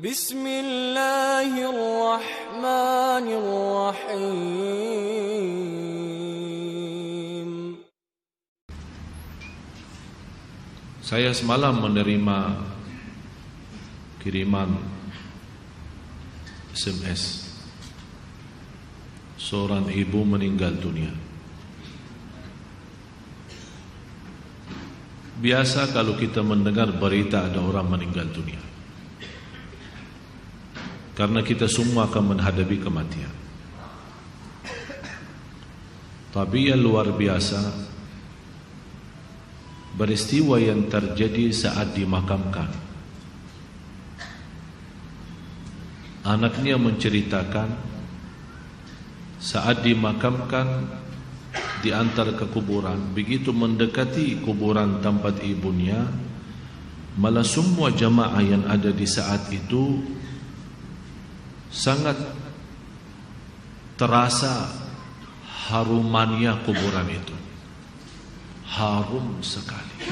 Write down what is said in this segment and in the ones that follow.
Bismillahirrahmanirrahim. Saya semalam menerima kiriman SMS. Seorang ibu meninggal dunia. Biasa kalau kita mendengar berita ada orang meninggal dunia, karena kita semua akan menghadapi kematian. Tapi yang luar biasa, peristiwa yang terjadi saat dimakamkan. Anaknya menceritakan saat dimakamkan diantar ke kuburan, begitu mendekati kuburan tempat ibunya, malah semua jamaah yang ada di saat itu sangat terasa harumannya kuburan itu. Harum sekali,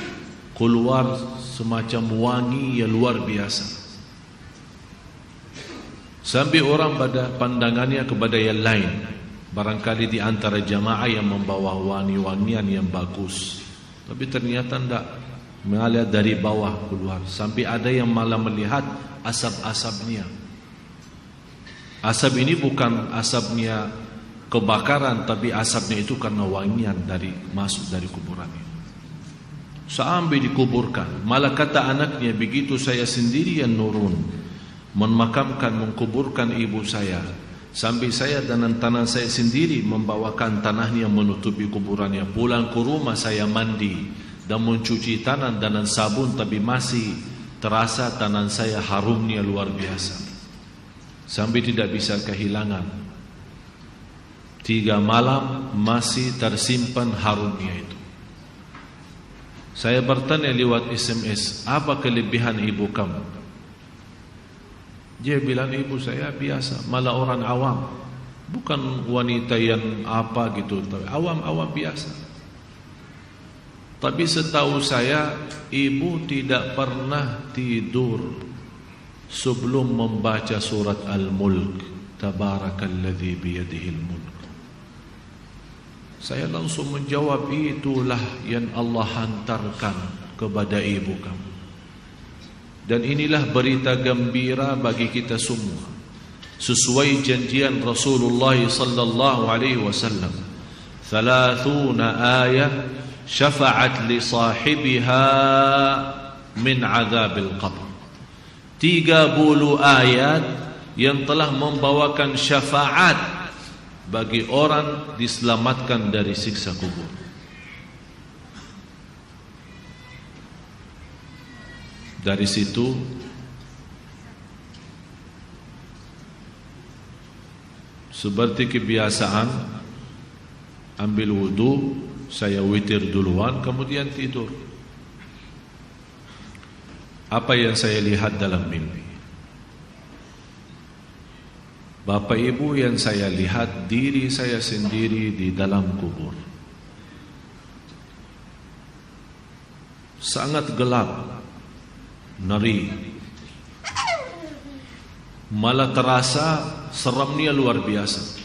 keluar semacam wangi yang luar biasa, sampai orang pada pandangannya kepada yang lain. Barangkali di antara jamaah yang membawa wangi-wangian yang bagus, tapi ternyata tidak, mengalir dari bawah keluar, sampai ada yang malah melihat asap-asapnya. Asap ini bukan asapnya kebakaran, tapi asapnya itu karena wangian dari masuk dari kuburan itu. Sampai dikuburkan, malah kata anaknya, begitu saya sendiri yang nurun memakamkan, mengkuburkan ibu saya, sampai saya dan tanah saya sendiri membawakan tanahnya menutupi kuburannya. Pulang ke rumah saya mandi dan mencuci tanah dengan sabun, tapi masih terasa tanah saya harumnya luar biasa, sampai tidak bisa kehilangan. 3 malam masih tersimpan harumnya itu. Saya bertanya lewat SMS, apa kelebihan ibu kamu? Dia bilang, ibu saya biasa, malah orang awam, bukan wanita yang apa gitu, awam-awam biasa. Tapi setahu saya, ibu tidak pernah tidur sebelum membaca surat Al-Mulk, Tabarakalladzi biyadihil mulk. Saya langsung menjawab, itulah yang Allah hantarkan kepada ibu kamu. Dan inilah berita gembira bagi kita semua, sesuai janjian Rasulullah sallallahu alaihi wasallam. 30 ayat syafa'at li sahibiha min azabil qabr. 30 ayat yang telah membawakan syafaat bagi orang diselamatkan dari siksa kubur. Dari situ seperti kebiasaan, ambil wudu, saya witir duluan, kemudian tidur. Apa yang saya lihat dalam mimpi? Bapak ibu, yang saya lihat diri saya sendiri di dalam kubur. Sangat gelap, ngeri, malah terasa seramnya luar biasa,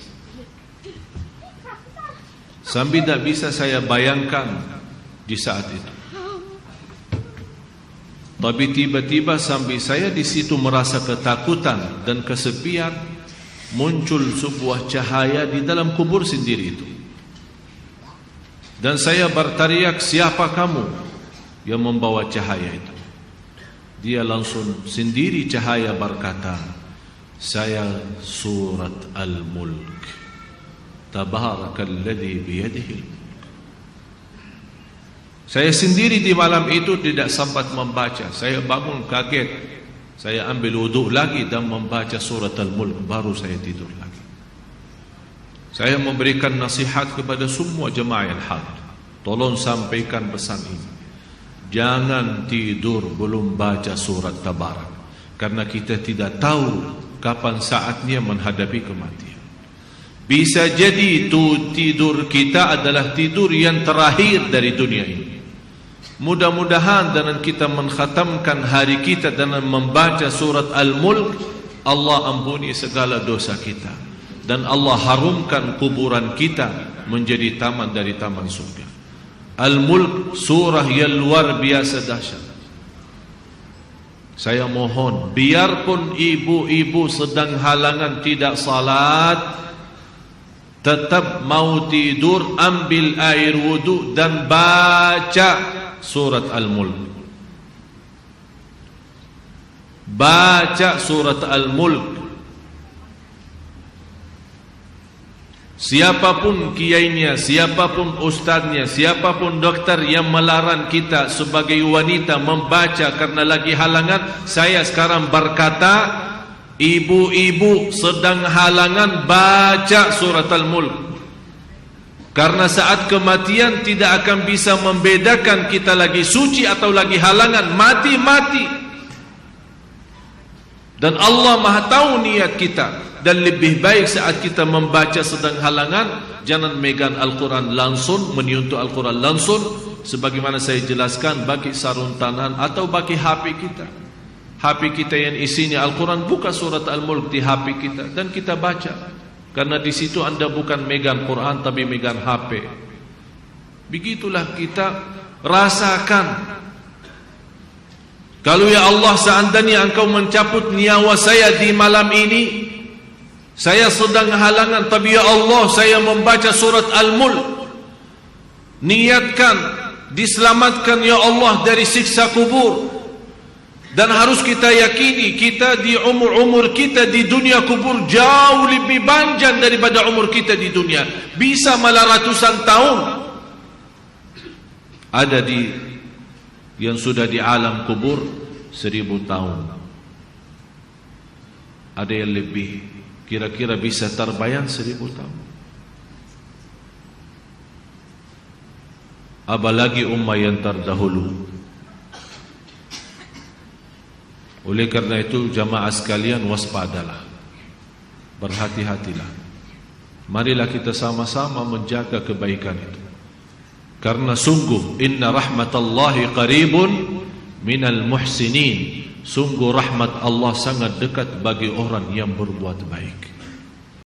sampai tidak bisa saya bayangkan di saat itu. Tapi tiba-tiba sampai saya di situ merasa ketakutan dan kesepian, muncul sebuah cahaya di dalam kubur sendiri itu, dan saya berteriak, siapa kamu yang membawa cahaya itu? Dia langsung sendiri cahaya berkata, saya surat Al-Mulk, Tabarakalladzi biyadihil mulk. Saya sendiri di malam itu tidak sempat membaca. Saya bangun kaget, saya ambil wudu lagi dan membaca surat Al-Mulk, baru saya tidur lagi. Saya memberikan nasihat kepada semua jemaah yang hadir, tolong sampaikan pesan ini. Jangan tidur belum baca surat Tabarak, karena kita tidak tahu kapan saatnya menghadapi kematian. Bisa jadi itu tidur kita adalah tidur yang terakhir dari dunia ini. Mudah-mudahan dengan kita mengkhatamkan hari kita dengan membaca surat Al-Mulk, Allah ampuni segala dosa kita dan Allah harumkan kuburan kita menjadi taman dari taman surga. Al-Mulk surah yang luar biasa dahsyat. Saya mohon, biarpun ibu-ibu sedang halangan tidak salat, tetap mau tidur, ambil air wudu dan baca surat Al-Mulk. Baca surat Al-Mulk. Siapapun kiainya, siapapun ustaznya, siapapun dokter yang melarang kita sebagai wanita membaca karena lagi halangan, saya sekarang berkata, ibu-ibu sedang halangan, baca surat Al-Mulk. Karena saat kematian tidak akan bisa membedakan kita lagi suci atau lagi halangan, mati-mati. Dan Allah Maha tahu niat kita. Dan lebih baik saat kita membaca sedang halangan, jangan megang Al-Quran langsung, menyentuh Al-Quran langsung, sebagaimana saya jelaskan, bagi sarung tangan atau bagi HP kita. HP kita yang isinya Al-Quran, buka surat Al-Mulk di HP kita dan kita baca. Karena di situ anda bukan megang Quran tapi megang HP. Begitulah kita rasakan. Kalau ya Allah, seandainya engkau mencabut nyawa saya di malam ini, saya sedang halangan, tapi ya Allah, saya membaca surat Al-Mulk. Niatkan diselamatkan ya Allah dari siksa kubur. Dan harus kita yakini, kita di umur kita di dunia kubur jauh lebih panjang daripada umur kita di dunia. Bisa malah ratusan tahun. Ada yang sudah di alam kubur 1000 tahun. Ada yang lebih, kira-kira bisa terbayang 1000 tahun. Apalagi umat yang terdahulu. Oleh karena itu jamaah sekalian, waspadalah, berhati-hatilah. Marilah kita sama-sama menjaga kebaikan itu. Karena sungguh inna rahmatallahi qaribun minal muhsinin. Sungguh rahmat Allah sangat dekat bagi orang yang berbuat baik.